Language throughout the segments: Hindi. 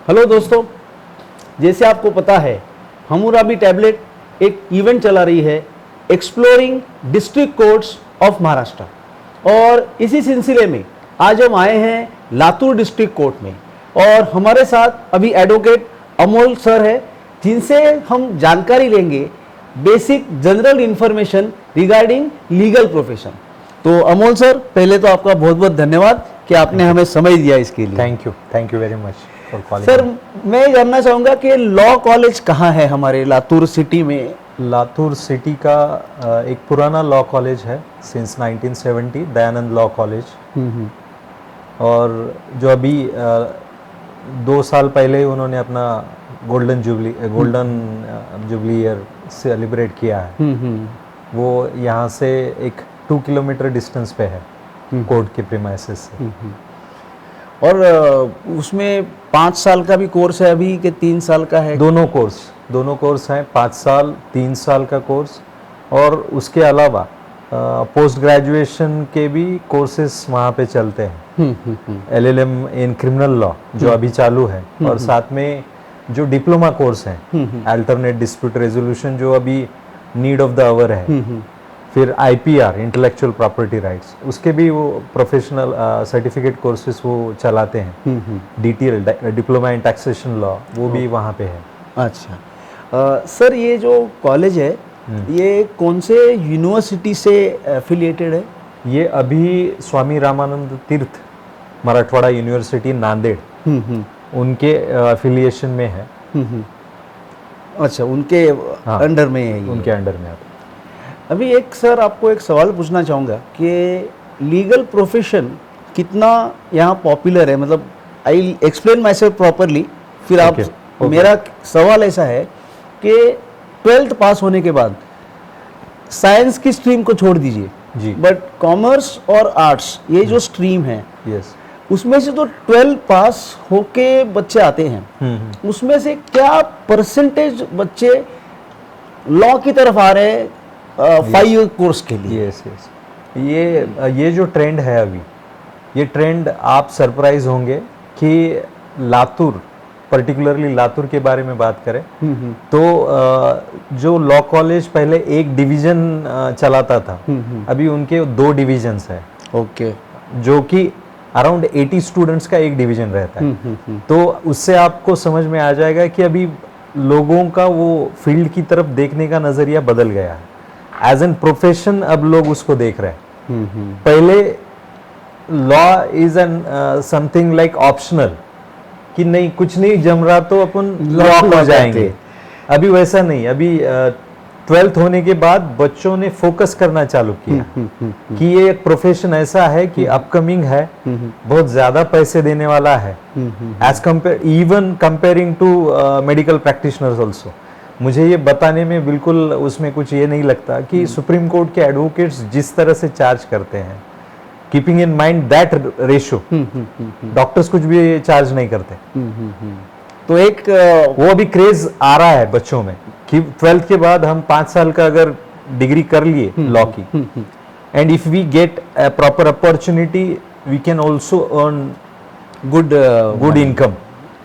हेलो दोस्तों, जैसे आपको पता है हमूराबी टैबलेट एक इवेंट चला रही है exploring district courts of Maharashtra, और इसी सिलसिले में आज हम आए हैं लातूर डिस्ट्रिक्ट कोर्ट में। और हमारे साथ अभी एडवोकेट अमोल सर है, जिनसे हम जानकारी लेंगे basic general information regarding legal profession. तो अमोल सर, पहले तो आपका बहुत बहुत धन्यवाद कि आपने हमें समय दिया इसके लिए। Thank you very much for calling. Sir, मैं जानना चाहूँगा कि लॉ कॉलेज कहाँ है हमारे लातूर सिटी में? लातूर सिटी का एक पुराना लॉ कॉलेज है सिंस 1970, दयानंद लॉ कॉलेज। और जो अभी 2 साल पहले उन्होंने अपना गोल्डन जुबली ईयर सेलिब्रेट किया है। वो यहाँ से एक 2 किलोमीटर डिस्टेंस पे है कोर्ट के प्रीमाइसेस से। और उसमें 5 साल का भी कोर्स है अभी कि 3 साल का है? दोनों कोर्स हैं, 5 साल 3 साल का कोर्स। और उसके अलावा पोस्ट ग्रेजुएशन के भी कोर्सेस वहाँ पे चलते हैं। LLM इन क्रिमिनल लॉ जो अभी चालू है, और साथ में जो डिप्लोमा कोर्स हैं अल्टरनेट डिस्प्यूट रेजोल्यूशन जो अभी नीड ऑफ द आवर है, फिर IPR इंटेलेक्चुअल प्रॉपर्टी राइट्स, उसके भी वो प्रोफेशनल सर्टिफिकेट कोर्सेज वो चलाते हैं। DTL diploma in taxation law वो भी वहाँ पे है। अच्छा सर, ये जो कॉलेज है ये कौन से यूनिवर्सिटी से एफिलिएटेड है? ये अभी स्वामी रामानंद तीर्थ मराठवाड़ा यूनिवर्सिटी नांदेड़ उनके एफिलिएशन में है। अच्छा, उनके अंडर में है ये? उनके अंडर में आता है। अभी एक सर आपको एक सवाल पूछना चाहूँगा कि लीगल प्रोफेशन कितना यहाँ पॉपुलर है, मतलब I explain my self properly, फिर आप मेरा सवाल ऐसा है कि 12th पास होने के बाद साइंस की स्ट्रीम को छोड़ दीजिए जी, बट कॉमर्स और आर्ट्स ये जो स्ट्रीम है उसमें से तो 12 पास होके बच्चे आते हैं, उसमें से क्या परसेंटेज बच्चे लॉ की तरफ आ रहे हैं 5 ईयर कोर्स के लिए? ये जो ट्रेंड है अभी, ये ट्रेंड आप सरप्राइज होंगे कि लातूर, पर्टिकुलरली लातूर के बारे में बात करें तो जो लॉ कॉलेज पहले एक डिवीजन चलाता था, अभी उनके 2 डिवीजन्स हैं। ओके, जो कि अराउंड 80 स्टूडेंट्स का एक डिवीजन रहता है। तो उससे आपको समझ में आ जाएगा कि अभी लोगों का वो फील्ड की तरफ देखने का नजरिया बदल गया है। एज एन प्रोफेशन अब लोग उसको देख रहे हैं। पहले law is an something like optional, कि नहीं कुछ नहीं जम रहा तो अपन लॉ हो जाएंगे। अभी वैसा नहीं, अभी 12th होने के बाद बच्चों ने फोकस करना चालू किया कि ये एक प्रोफेशन ऐसा है कि अपकमिंग है, बहुत ज्यादा पैसे देने वाला है, as compare even comparing to medical practitioners also. मुझे ये बताने में बिल्कुल उसमें कुछ ये नहीं लगता कि सुप्रीम कोर्ट के एडवोकेट्स जिस तरह से चार्ज करते हैं, keeping in mind that ratio, doctors कुछ भी चार्ज नहीं करते। तो एक वो अभी क्रेज आ रहा है बच्चों में कि 12th के बाद हम 5 साल का अगर डिग्री कर लिए लॉ की, and if we get a proper opportunity we can also earn good income,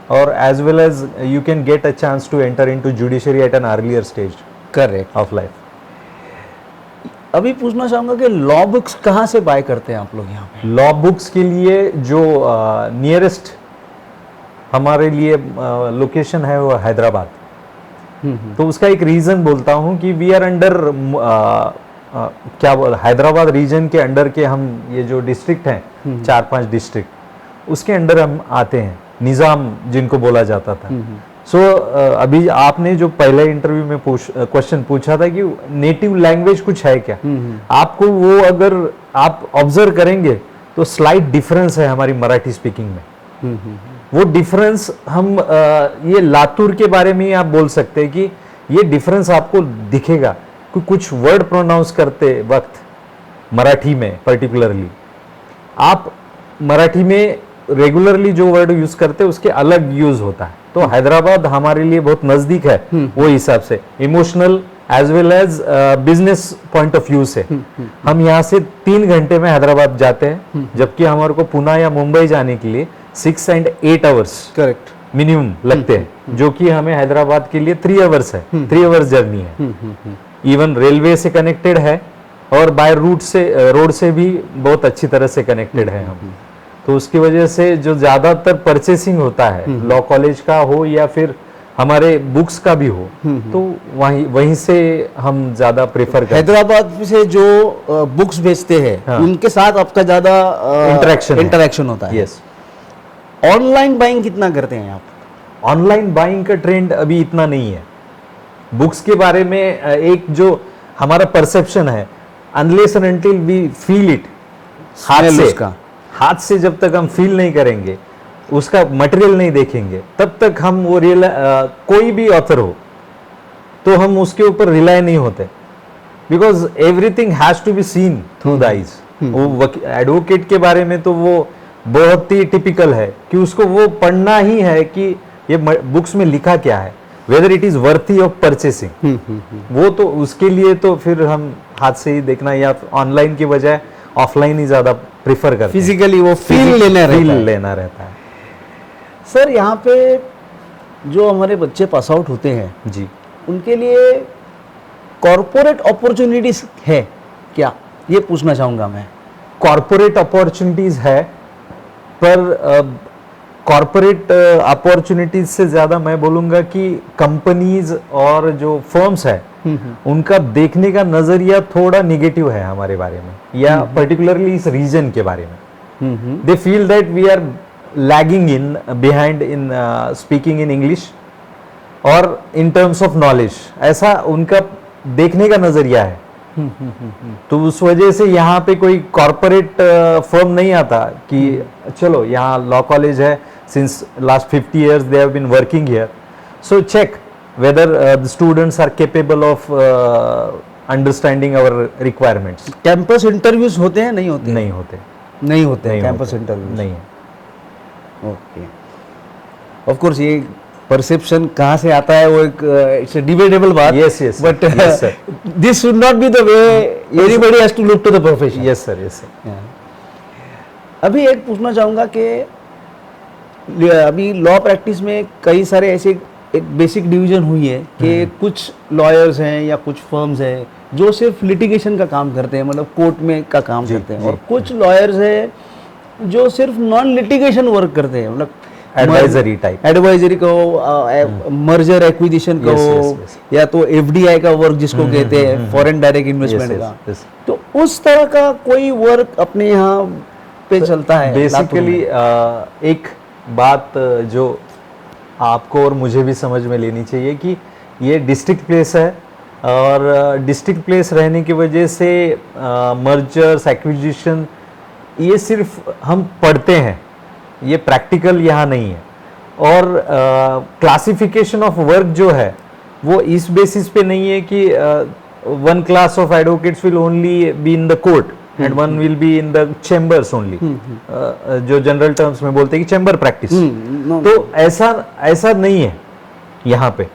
और as well as you can get a chance to enter into judiciary at an earlier stage correct of life. अभी पूछना चाहूँगा कि लॉ बुक्स कहाँ से बाय करते हैं आप लोग यहाँ पे? लॉ बुक्स के लिए जो नियरेस्ट हमारे लिए लोकेशन है वो हैदराबाद। तो उसका एक रीजन बोलता हूँ कि वी आर अंडर क्या बोल, हैदराबाद रीजन के अंडर के हम ये जो डिस्ट्रिक्ट हैं 4-5 डिस्ट्रिक्ट, उसके अंडर हम आते हैं, निज़ाम जिनको बोला जाता था। सो अभी आपने जो पहले इंटरव्यू में क्वेश्चन पूछा था कि नेटिव लैंग्वेज कुछ है क्या, आपको वो अगर आप ऑब्जर्व करेंगे तो स्लाइट डिफरेंस है हमारी मराठी स्पीकिंग में। वो डिफरेंस हम ये लातूर के बारे में ही आप बोल सकते हैं कि ये डिफरेंस आपको दिखेगा कि कुछ वर्ड प्रोनाउंस करते वक्त मराठी में पर्टिकुलरली, आप मराठी में रेगुलरली जो वर्ड यूज करते हैं उसके अलग यूज होता है। तो हैदराबाद हमारे लिए बहुत नजदीक है वो हिसाब से, emotional as well as business point of view से। हम यहाँ से 3 घंटे में हैदराबाद जाते हैं, जबकि हमारे को पुणे या मुंबई जाने के लिए 6 and 8 hours करेक्ट मिनिमम लगते हैं, जो कि हमें हैदराबाद के लिए 3 आवर्स है, 3 आवर्स जर्नी है। इवन रेलवे से कनेक्टेड है और बाय रूट से रोड से भी बहुत अच्छी तरह से कनेक्टेड है हम। तो उसकी वजह से जो ज्यादातर परचेसिंग होता है लॉ कॉलेज का हो या फिर हमारे बुक्स का भी हो, तो वहीं से हम ज्यादा प्रेफर करते हैं। हैदराबाद से जो बुक्स बेचते हैं, हाँ। उनके साथ आपका ज्यादा इंटरेक्शन होता है। यस। ऑनलाइन बाइंग कितना करते हैं आप? ऑनलाइन बाइंग का ट्रेंड अभी इतना नहीं है। बुक्स के बारे में एक जो हमारा परसेप्शन है, unless and until we feel it, हाथ से जब तक हम फील नहीं करेंगे, उसका मटेरियल नहीं देखेंगे, तब तक हम वो कोई भी ऑथर हो तो हम उसके ऊपर रिलाय नहीं होते, because everything has to be seen through the eyes. वो एडवोकेट के बारे में तो वो बहुत ही टिपिकल है कि उसको वो पढ़ना ही है कि ये बुक्स में लिखा क्या है, whether it is worthy of purchasing. वो तो उसके लिए तो फिर हम हाथ से ही देखना या ऑनलाइन के बजाय ऑफलाइन ही ज्यादा प्रिफर करते हैं। फिजिकली वो फील लेना रहता है। सर, यहाँ पे जो हमारे बच्चे पास आउट होते हैं जी, उनके लिए कॉरपोरेट अपॉर्चुनिटीज है क्या, ये पूछना चाहूंगा मैं। कॉरपोरेट अपॉर्चुनिटीज है, पर कॉरपोरेट अपॉर्चुनिटीज से ज्यादा मैं बोलूंगा कि कंपनीज और जो फर्म्स है उनका देखने का नजरिया थोड़ा निगेटिव है हमारे बारे में, या पर्टिकुलरली इस रीजन के बारे में। They feel that we are lagging in behind in speaking in English और इन टर्म्स ऑफ नॉलेज, ऐसा उनका देखने का नजरिया है। तो उस वजह से यहाँ पे कोई कॉरपोरेट फर्म नहीं आता कि चलो यहाँ लॉ कॉलेज है, since last 50 years they have been working here, so check whether the students are capable of understanding our requirements. Campus interviews होते हैं, नहीं होते? नहीं होते, नहीं होते नहीं कैंपस होते, इंटरव्यूज नहीं है। ओके, ऑफ कोर्स ये परसेप्शन कहाँ से आता है वो एक इट्स अ डिबेटेबल बात। Yes, yes, but yes, sir. This should not be the way everybody has to look to the profession. Yes sir, yes sir. अभी एक पूछना चाहूँगा कि अभी लॉ प्रैक्टिस में कई सारे ऐसे एक बेसिक डिवीजन हुई है कि कुछ लॉयर्स हैं या कुछ फर्म्स हैं जो सिर्फ लिटिगेशन का काम करते हैं, मतलब कोर्ट में का काम करते हैं, और कुछ लॉयर्स हैं जो सिर्फ नॉन लिटिगेशन वर्क करते हैं, मतलब एडवाइजरी कहो, मर्जर एक्विजिशन कहो, या तो एफडीआई का वर्क जिसको कहते हैं, फॉरेन डायरेक्ट इन्वेस्टमेंट का। तो उस तरह का कोई वर्क अपने यहाँ पे चलता है? बेसिकली एक बात जो आपको और मुझे भी समझ में लेनी चाहिए कि ये डिस्ट्रिक्ट प्लेस है, और डिस्ट्रिक्ट प्लेस रहने की वजह से मर्जर्स एक्विजिशन ये सिर्फ हम पढ़ते हैं, ये प्रैक्टिकल यहाँ नहीं है। और क्लासिफिकेशन ऑफ वर्क जो है वो इस बेसिस पे नहीं है कि one class of advocates will only be in the court and one will be in the chambers only, जो जनरल टर्म्स में बोलते हैं कि चेम्बर प्रैक्टिस। तो ऐसा नहीं है यहाँ पे।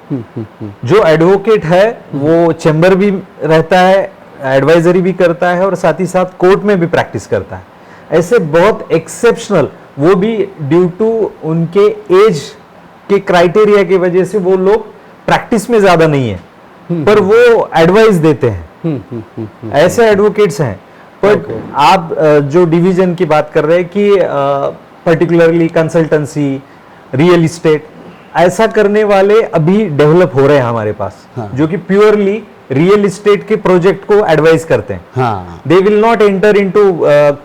जो एडवोकेट है वो चेम्बर भी रहता है, एडवाइजरी भी करता है, और साथ ही साथ कोर्ट में भी प्रैक्टिस करता है। ऐसे बहुत एक्सेप्शनल, वो भी ड्यू टू उनके एज के क्राइटेरिया की वजह से वो लोग प्रैक्टिस में ज्यादा नहीं है, पर वो एडवाइस देते हैं। ऐसे एडवोकेट्स हैं। पर आप जो डिवीजन की बात कर रहे हैं कि पर्टिकुलरली कंसल्टेंसी, रियल इस्टेट, ऐसा करने वाले अभी डेवलप हो रहे हैं हमारे पास, जो कि प्योरली रियल इस्टेट के प्रोजेक्ट को एडवाइस करते हैं। They will not enter into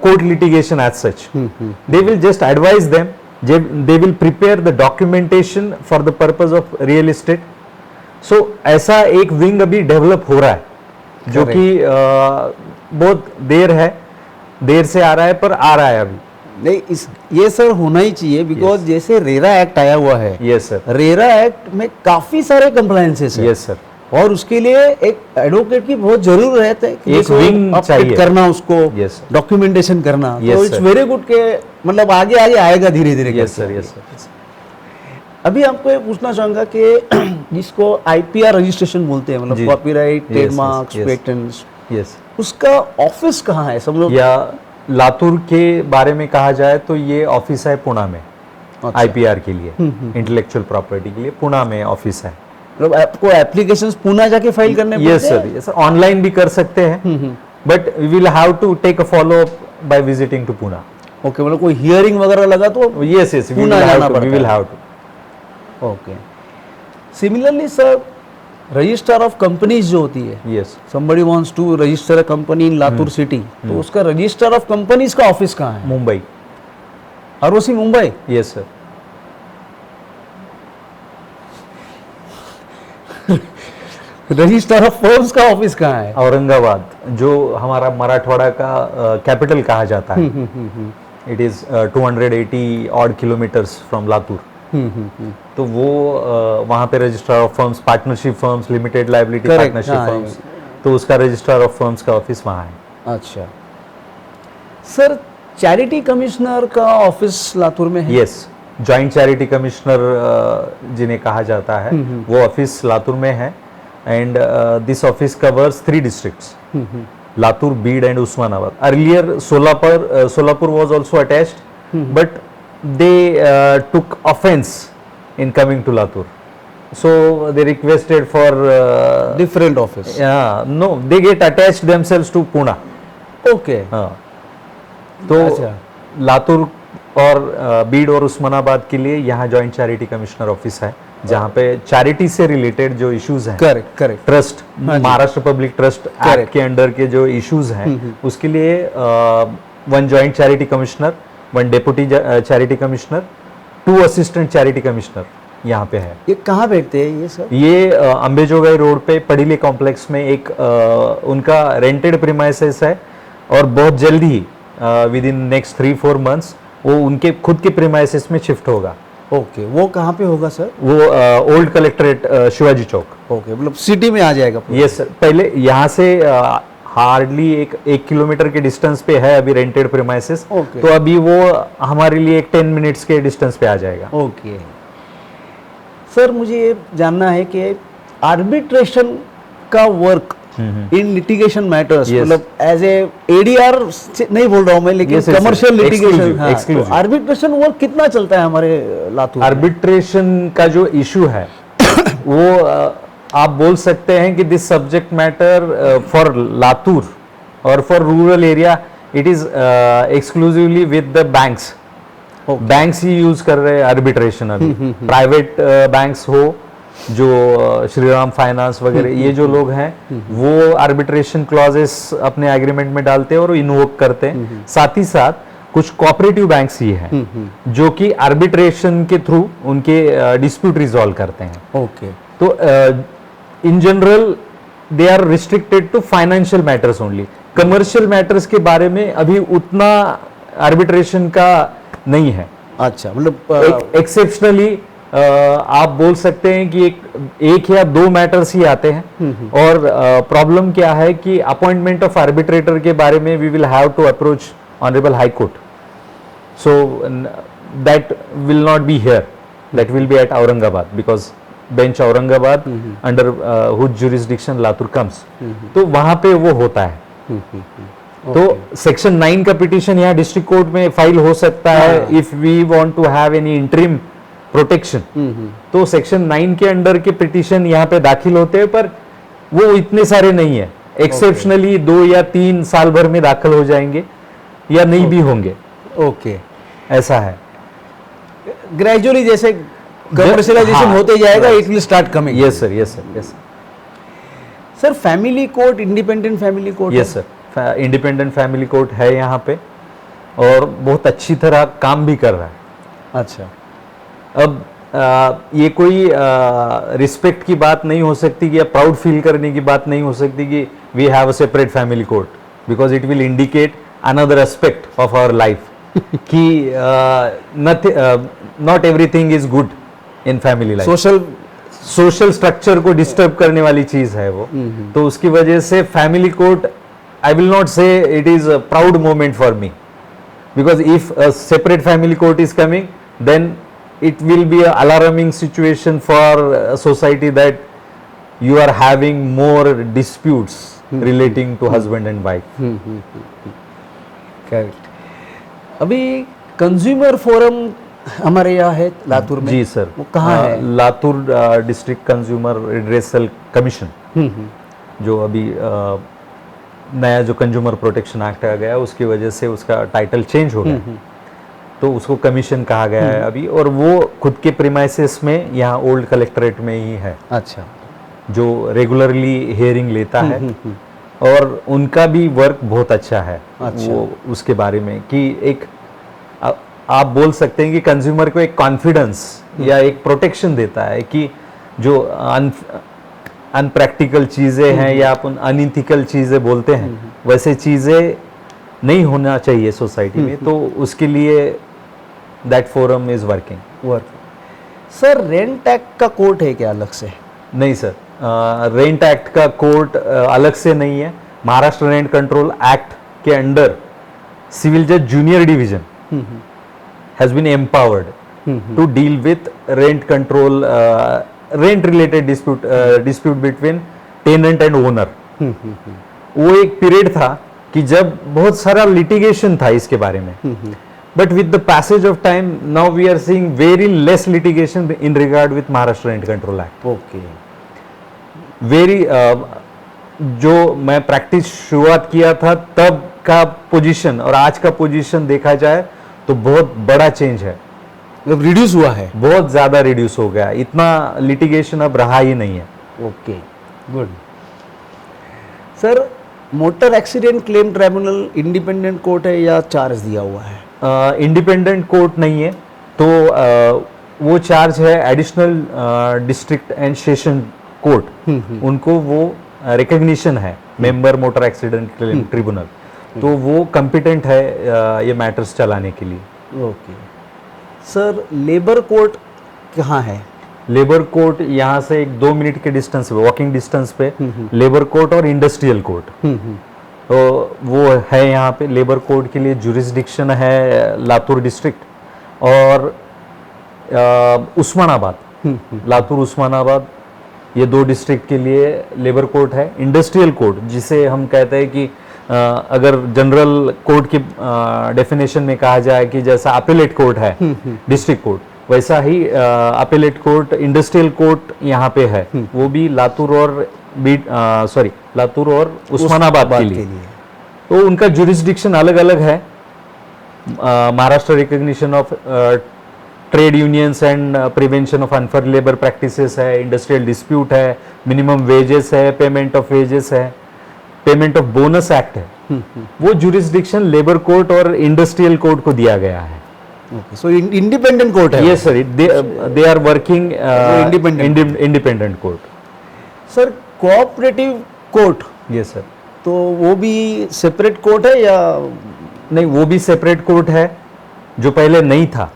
court litigation as such, they will just advice them, they will prepare the documentation for the purpose of real estate. So ऐसा एक विंग अभी डेवलप हो रहा है, जो कि बहुत देर से आ रहा है, पर आ रहा है अभी। नहीं, ये सर होना ही चाहिए, बिकॉज जैसे रेरा एक्ट आया हुआ है। Yes sir. रेरा एक्ट में काफी सारे कंप्लायंसेस है। Yes sir. और उसके लिए एक एडवोकेट की बहुत जरूरत है कि एक विंग चाहिए करना, उसको yes, डॉक्यूमेंटेशन करना। yes, तो इट्स वेरी गुड के मतलब आगे आएगा धीरे धीरे। Yes sir, yes sir. अभी आपको ये पूछना चाहूंगा कि जिसको आईपीआर रजिस्ट्रेशन बोलते हैं, मतलब कॉपीराइट, ट्रेडमार्क्स, पेटेंट्स, यस, उसका ऑफिस कहाँ है? सब लोग या लातूर के बारे में कहा जाए तो ये ऑफिस है पुणे में। अच्छा। IPR के लिए, इंटेलेक्चुअल प्रॉपर्टी के लिए पुणे में ऑफिस है। मतलब आपको एप्लीकेशंस पुणे जाके फाइल करने yes sir, yes sir, online भी कर सकते हैं, but we will have to take a follow up by visiting to Pune. Okay, मतलब कोई हियरिंग वगैरह लगा तो यस यस, वी पुणे जाना पड़ता वी विल है। Have to. Okay, similarly sir registrar of companies जो होती है, yes, somebody wants to register a company in Latur city, तो उसका रजिस्टर ऑफ कंपनीज का ऑफिस कहाँ है? Mumbai. ROC Mumbai. Yes sir. Register of firms का ऑफिस कहाँ है? औरंगाबाद, जो हमारा मराठवाड़ा का कैपिटल कहा जाता है। It is 280 odd kilometres from Latur. तो वो वहाँ पे registrar of firms, partnership firms, limited liability Correct, partnership हाँ, फर्म्स, तो उसका रजिस्ट्रार ऑफ फर्म्स का ऑफिस वहाँ है। अच्छा सर, चैरिटी कमिश्नर का ऑफिस लातूर में है? यस, जॉइंट चैरिटी कमिश्नर जिन्हें कहा जाता है, वो ऑफिस लातूर में है। And this office covers 3 districts, Latur, Beed and Osmanabad. Earlier Solapur was also attached, but they took offense in coming to Latur, so they requested for different office. no, they get attached themselves to Pune। Okay, तो अच्छा। लातूर और बीड और उस्मानाबाद के लिए यहाँ जॉइंट चैरिटी कमिश्नर ऑफिस है, जहाँ पे चैरिटी से रिलेटेड जो इश्यूज हैं, correct correct, trust, Maharashtra public trust act के अंडर के जो इश्यूज हैं, उसके लिए 1 joint charity commissioner, 1 deputy charity commissioner, 2 assistant charity commissioner यहाँ पे है। ये कहाँ बैठते हैं ये सर? ये अंबेजोगाई रोड पे पड़ीले कॉम्प्लेक्स में एक उनका रेंटेड प्रीमाइसेस है, और बहुत जल्दी ही विद इन नेक्स्ट 3-4 मंथ्स वो उनके खुद के प्रीमाइसेस में शिफ्ट होगा। ओके, वो कहाँ पे होगा सर? वो ओल्ड कलेक्ट्रेट शिवाजी चौक। ओके, मतलब सिटी में आ जाएगा पूरा? यस सर, पहले यहाँ से हार्डली 1 किलोमीटर के डिस्टेंस पे है अभी रेंटेड प्रीमाइसेस, Okay. तो अभी वो हमारे लिए एक 10 मिनट्स के डिस्टेंस पे आ जाएगा। ओके सर, मुझे ये जानना है कि आर्बिट्रेशन का work in litigation matters, Yes. मतलब एज ए ADR नहीं बोल रहा हूँ मैं, लेकिन Yes, yes, commercial yes. Litigation, Exclusive, exclusive. Arbitration work कितना चलता है हमारे लातूर में? आर्बिट्रेशन का जो इशू है वो आप बोल सकते हैं कि this subject matter for Latur और for rural area, it is exclusively with the banks. Banks ही यूज कर रहे हैं आर्बिट्रेशन अभी। प्राइवेट बैंक्स हो, जो श्रीराम फाइनेंस वगैरह, ये जो लोग हैं वो आर्बिट्रेशन क्लॉजेस अपने एग्रीमेंट में डालते हैं और इन्वोक करते हैं। साथ ही साथ कुछ कोऑपरेटिव बैंक्स ही हैं जो कि आर्बिट्रेशन के थ्रू उनके डिस्प्यूट रिजॉल्व करते हैं। ओके, तो in general they are restricted to financial matters only. Commercial matters के बारे में अभी उतना आर्बिट्रेशन का नहीं है। अच्छा, मतलब एक्सेप्शनली आप बोल सकते हैं कि एक या 2 मैटर्स ही आते हैं, और प्रॉब्लम क्या है कि अपॉइंटमेंट ऑफ आर्बिट्रेटर के बारे में we will have to approach honourable high court, so that will not be here, that will be at Aurangabad, because bench Aurangabad under whose jurisdiction Latur comes, तो वहां पे वो होता है। तो सेक्शन 9 का पिटीशन यहाँ डिस्ट्रिक्ट कोर्ट में फाइल हो सकता है if we want to have any interim protection. तो सेक्शन 9 के अंडर के पिटीशन यहाँ पे दाखिल होते हैं, पर वो इतने सारे नहीं है। एक्सेप्शनली 2 या 3 साल भर में दाखिल हो जाएंगे या नहीं भी होंगे। ओके, ऐसा है। ग्रेजुअली जैसे कमर्शियलाइजेशन होते जाएगा, it will start coming. Yes sir, yes sir, yes sir, family court, independent family court? Yes sir, independent family court है यहाँ पे, और बहुत अच्छी तरह काम भी कर रहा है। अच्छा, अब ये कोई रिस्पेक्ट की बात नहीं हो सकती कि या प्राउड फील करने की बात नहीं हो सकती कि we have a separate family court, because it will indicate another aspect of our life कि not everything is good in family life. Social structure को डिस्टर्ब करने वाली चीज है वो। तो उसकी वजह से family court, I will not say it is a proud moment for me, because if a separate family court is coming, then it will be an alarming situation for a society that you are having more disputes relating to husband and wife. Correct. अभी कंज्यूमर फोरम हमारे यहाँ है लातूर में? जी सर। वो कहाँ है? Latur district consumer redressal commission, जो अभी नया जो कंज्यूमर प्रोटेक्शन एक्ट आ गया उसकी वजह से उसका टाइटल चेंज हो गया, तो उसको कमीशन कहा गया है अभी, और वो खुद के प्रीमाइसेस में यहाँ ओल्ड कलेक्ट्रेट में ही है। अच्छा। जो रेगुलरली हियरिंग लेता है और उनका भी वर्क बहुत अच्छा है। अच्छा। वो उसके बारे में कि एक आप बोल सकते हैं कि कंज्यूमर को एक कॉन्फिडेंस या एक प्रोटेक्शन देता है कि जो अनप्रैक्टिकल चीज़ें हैं या अपन अनइथिकल चीज़ें बोलते हैं वैसे चीज़ें नहीं होना चाहिए सोसाइटी में, तो उसके लिए that forum is working. Sir rent act का कोर्ट है क्या अलग से? नहीं सर, रेंट एक्ट का कोर्ट अलग से नहीं है। महाराष्ट्र रेंट कंट्रोल एक्ट के अंडर सिविल जज junior division has been empowered to deal with rent control, rent related dispute between tenant and owner। वो एक पीरियड था कि जब बहुत सारा लिटिगेशन था इसके बारे में, but with the passage of time now we are seeing very less litigation in regard with Maharashtra rent control act. Okay. Very जो मैं प्रैक्टिस शुरुआत किया था तब का पोजीशन और आज का पोजीशन देखा जाए तो बहुत बड़ा चेंज है, मतलब रिड्यूस हुआ है, बहुत ज्यादा रिड्यूस हो गया, इतना लिटिगेशन अब रहा ही नहीं है। Okay, good. Sir motor accident claim tribunal independent court है या चार्ज दिया हुआ है? इंडिपेंडेंट कोर्ट नहीं है, तो वो चार्ज है additional district and session court, उनको वो रिकग्निशन है member motor accident claim tribunal, तो वो कॉम्पिटेंट है ये मैटर्स चलाने के लिए। ओके। सर लेबर कोर्ट कहाँ है? लेबर कोर्ट यहाँ से एक 2 मिनट के डिस्टेंस पे, वॉकिंग डिस्टेंस पे लेबर कोर्ट और इंडस्ट्रियल कोर्ट, तो वो है यहाँ पे। लेबर कोर्ट के लिए जुरिस्डिक्शन है लातूर डिस्ट्रिक्ट और उस्मानाबाद, लातूर उस्मानाबाद, ये 2 डिस्ट्रिक्ट के लिए लेबर कोर्ट है। इंडस्ट्रियल कोर्ट जिसे हम कहते हैं कि अगर जनरल कोर्ट की डेफिनेशन में कहा जाए कि जैसा अपीलेट कोर्ट है डिस्ट्रिक्ट कोर्ट, वैसा ही अपीलेट कोर्ट इंडस्ट्रियल कोर्ट यहाँ पे है, वो भी लातूर और लातूर और उस्मानाबाद के लिए। तो उनका जुरिस्डिक्शन अलग अलग है। Maharashtra recognition of trade unions and prevention of unfair labour practices है, इंडस्ट्रियल डिस्प्यूट है, मिनिमम वेजेस है, पेमेंट ऑफ वेजेस है, पेमेंट ऑफ बोनस एक्ट है, वो जुरिस्डिक्शन लेबर कोर्ट और इंडस्ट्रियल कोर्ट को दिया गया है। सो इंडिपेंडेंट कोर्ट है? Yes sir, they are working independent court. Sir cooperative court? Yes sir. तो वो भी सेपरेट कोर्ट है या नहीं? वो भी सेपरेट कोर्ट है, जो पहले नहीं था,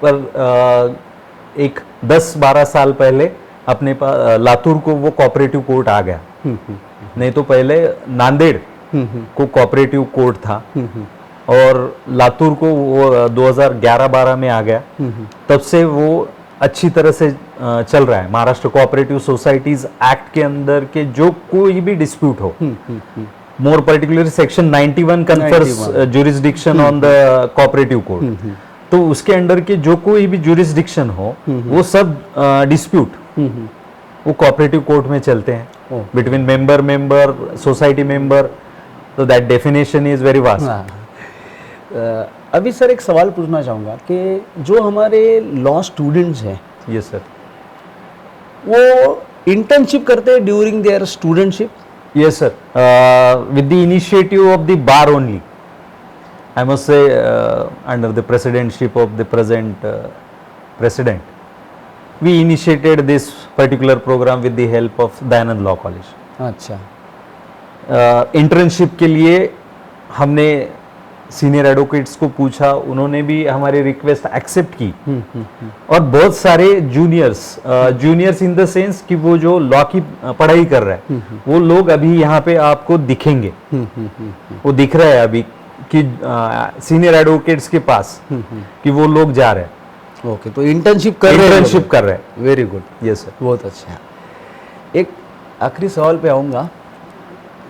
पर एक 10-12 साल पहले अपने पास लातूर को वो कोऑपरेटिव कोर्ट आ गया। नहीं तो पहले नांदेड़ को कोऑपरेटिव कोर्ट था और लातूर को वो 2011-12 में आ गया। तब से वो अच्छी तरह से चल रहा है। महाराष्ट्र कोऑपरेटिव सोसाइटीज एक्ट के अंदर के जो कोई भी डिस्प्यूट हो, more particular section 91 confers jurisdiction on the cooperative court, तो उसके अंडर के जो कोई भी जुरिस्डिक्शन हो वो सब डिस्प्यूट वो कोऑपरेटिव कोर्ट में चलते हैं बिटवीन मेंबर सोसाइटी मेंबर, तो that definition is very vast. अभी सर एक सवाल पूछना चाहूँगा कि जो हमारे लॉ स्टूडेंट्स हैं, यस सर, वो इंटर्नशिप करते हैं during their studentship? Yes sir, with the initiative of the bar only, I must say under the presidentship of the present president, we initiated this particular program with the help of Dayanand law college. अच्छा। इंटर्नशिप के लिए हमने सीनियर एडवोकेट्स को पूछा, उन्होंने भी हमारी रिक्वेस्ट एक्सेप्ट की, और बहुत सारे जूनियर्स इन द सेंस कि वो जो लॉ की पढ़ाई कर रहे हैं वो लोग अभी यहाँ पे आपको दिखेंगे, वो दिख रहे हैं अभी कि सीनियर एडवोकेट्स के पास कि वो लोग जा रहे हैं। ओके, तो इंटर्नशिप कर रहे हैं। Very good. यस सर, बहुत अच्छा। एक आखिरी सवाल पे आऊँगा,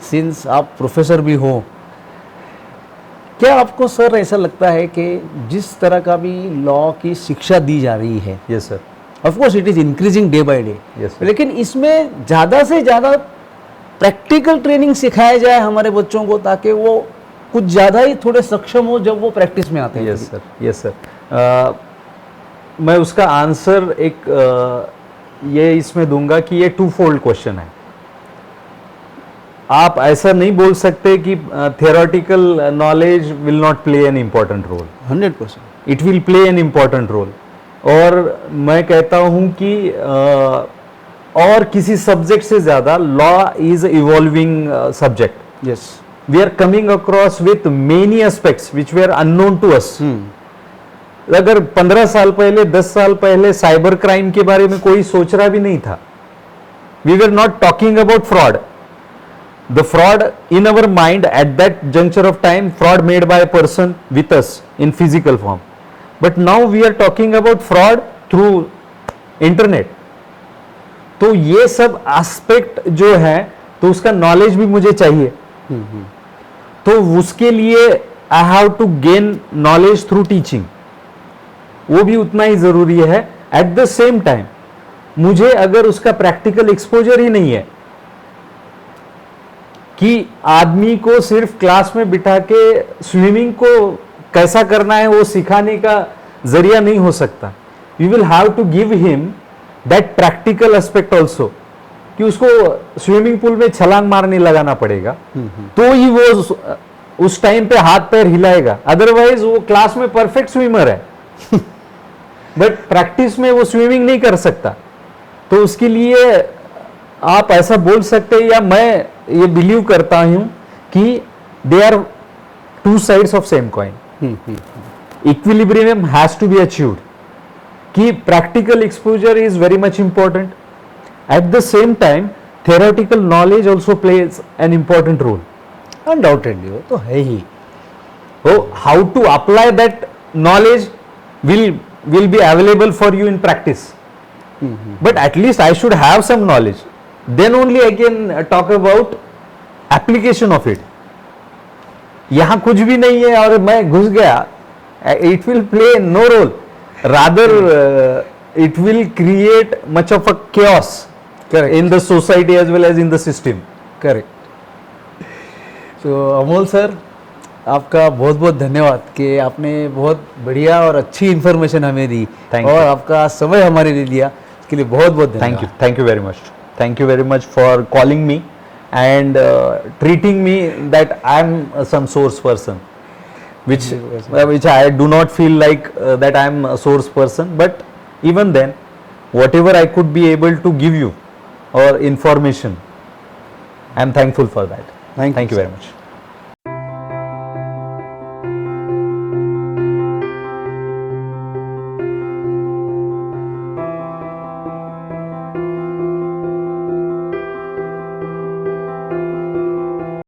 सिंस आप प्रोफेसर भी हो, क्या आपको सर ऐसा लगता है कि जिस तरह का भी लॉ की शिक्षा दी जा रही है, yes sir, of course it is increasing day by day, Yes, sir. लेकिन इसमें ज़्यादा से ज़्यादा प्रैक्टिकल ट्रेनिंग सिखाया जाए हमारे बच्चों को, ताकि वो कुछ ज़्यादा ही थोड़े सक्षम हो जब वो प्रैक्टिस में आते हैं। Yes sir, yes sir. मैं उसका आंसर ये इसमें दूंगा कि ये टू फोल्ड क्वेश्चन है। आप ऐसा नहीं बोल सकते कि theoretical knowledge will not play an important role. 100%। It will play an important role. और मैं कहता हूं कि और किसी सब्जेक्ट से ज्यादा law is evolving subject. Yes. We are coming across with many aspects which we are unknown to us. अगर 15 साल पहले, 10 साल पहले साइबर क्राइम के बारे में कोई सोच रहा भी नहीं था। We were not talking about fraud. The fraud in our mind at that juncture of time, fraud made by a person with us in physical form, but now we are talking about fraud through internet. तो ये सब एस्पेक्ट जो है, तो उसका नॉलेज भी मुझे चाहिए। तो उसके लिए I have to gain knowledge through teaching, वो भी उतना ही जरूरी है। एट द सेम टाइम मुझे अगर उसका प्रैक्टिकल एक्सपोजर ही नहीं है, कि आदमी को सिर्फ क्लास में बिठा के स्विमिंग को कैसा करना है वो सिखाने का जरिया नहीं हो सकता। We will have to give him that practical aspect also, कि उसको स्विमिंग पूल में छलांग मारने लगाना पड़ेगा, तो ही वो उस टाइम पे हाथ पैर हिलाएगा। अदरवाइज वो क्लास में परफेक्ट स्विमर है बट प्रैक्टिस में वो स्विमिंग नहीं कर सकता। तो उसके लिए आप ऐसा बोल सकते हैं, या मैं ये बिलीव करता हूं कि they are two sides of same coin. Equilibrium has to be achieved, कि practical exposure is very much important, at the same time theoretical knowledge also plays an important role. Undoubtedly वो तो है ही। So how to apply that knowledge will be available for you in practice. But at least I should have some knowledge. Then only I can talk about application of it. यहाँ कुछ भी नहीं है और मैं घुस गया, it will play no role. Rather, it will create much of a chaos Correct. in the society as well as in the system. Correct. तो अमोल सर, आपका बहुत बहुत धन्यवाद कि आपने बहुत बढ़िया और अच्छी इन्फॉर्मेशन हमें दी Thank और you. आपका समय हमारे लिए दिया, इसके लिए बहुत बहुत धन्यवाद। Thank you very much. Thank you very much for calling me and treating me that I am some source person, which I do not feel like that I am a source person, but even then, whatever I could be able to give you or information, I am thankful for that. Thank you, Thank you sir. very much.